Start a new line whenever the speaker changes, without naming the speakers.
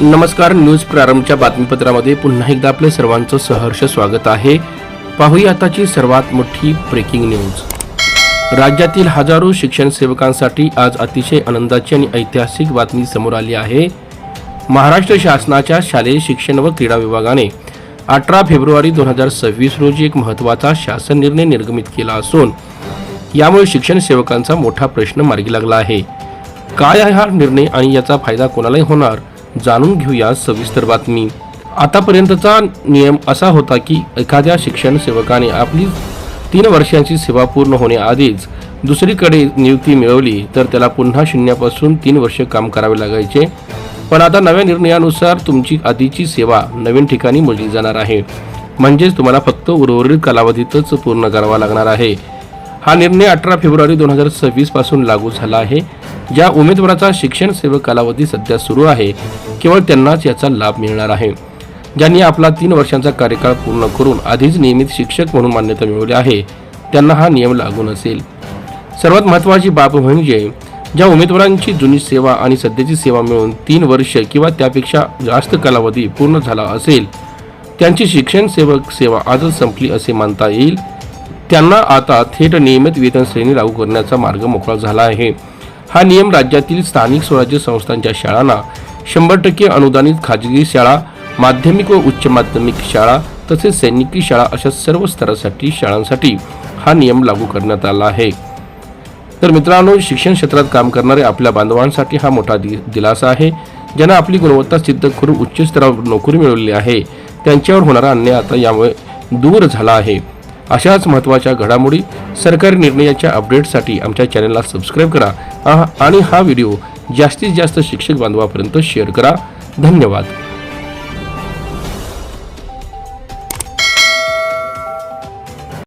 नमस्कार. न्यूज प्रारंभच्या बातमीपत्रामध्ये पुन्हा एकदा आपले सर्वांचं सहर्ष स्वागत आहे. पाहूया आताची सर्वात मोठी ब्रेकिंग न्यूज. राज्यातील हजारो शिक्षण सेवकांसाठी आज अतिशय आनंदाची आणि ऐतिहासिक बातमी समोर आली आहे. महाराष्ट्र शासनाच्या शालेय शिक्षण व क्रीडा विभागाने 18 फेब्रुवारी 2026 रोजी एक महत्त्वाचा शासन निर्णय निर्गमित केला असून यामुळे शिक्षण सेवकांचा मोठा प्रश्न मार्गी लागला आहे. काय आहे हा निर्णय आणि याचा फायदा कोणालाही होणार, जाणून घेऊया सविस्तर बातमी. आतापर्यंतचा नियम असा होता की एखाद्या शिक्षण सेवकाने आपली 3 वर्षांची सेवा पूर्ण होण्याआधीच दुसरीकडे नियुक्ती मिळवली तर त्याला पुन्हा शून्यापासून 3 वर्ष काम करावे लागायचे. पण आता नव्या निर्णयानुसार तुमची आधीची सेवा नवीन ठिकाणी मोजली जाणार आहे. म्हणजेच तुम्हाला फक्त उर्वरित कालावधीतच पूर्ण करावा लागणार आहे. हा निर्णय 18 फेब्रुवारी 2026 पासून लागू झाला आहे. ज्या उमेदवाराचा शिक्षण सेवक कालावधी सध्या सुरू आहे केवळ त्यांनाच याचा लाभ मिळणार आहे. ज्यांनी आपला 3 वर्षांचा कार्यकाळ पूर्ण करून आधीच नियमित शिक्षक म्हणून मान्यता मिळवली आहे त्यांना हा नियम लागू नसेल. सर्वात महत्त्वाची बाब म्हणजे ज्या उमेदवारांची जुनी सेवा आणि सध्याची सेवा मिळून 3 वर्ष किंवा त्यापेक्षा जास्त कालावधी पूर्ण झाला असेल त्यांची शिक्षण सेवक सेवा आजच संपली असे मानता येईल. त्यांना आता थेट नियमित वेतन श्रेणी लागू करण्याचा मार्ग मोकळा झाला आहे. हा नियम राज्यातील स्थानिक स्वराज्य संस्थांच्या शाळांना 100% अनुदानित खाजगी शाळा, माध्यमिक व उच्च माध्यमिक शाळा तसेच सैनिकी शाळा अशा सर्व स्तरासाठी शाळांसाठी हा नियम लागू करण्यात आला आहे. तर मित्रांनो, शिक्षण क्षेत्रात काम करणारे आपल्या बांधवांसाठी हा मोठा दिलासा आहे. ज्यांना आपली गुणवत्ता सिद्ध करून उच्च स्तरावर नोकरी मिळवली आहे त्यांच्यावर होणारा अन्याय आता यामुळे दूर झाला आहे. अशाच महत्त्वाच्या घडामोडी, सरकारी निर्णयाच्या अपडेटसाठी आमच्या चॅनलला सबस्क्राईब करा आणि हा व्हिडिओ जास्तीत जास्त शिक्षक बांधवांपर्यंत शेअर करा. धन्यवाद.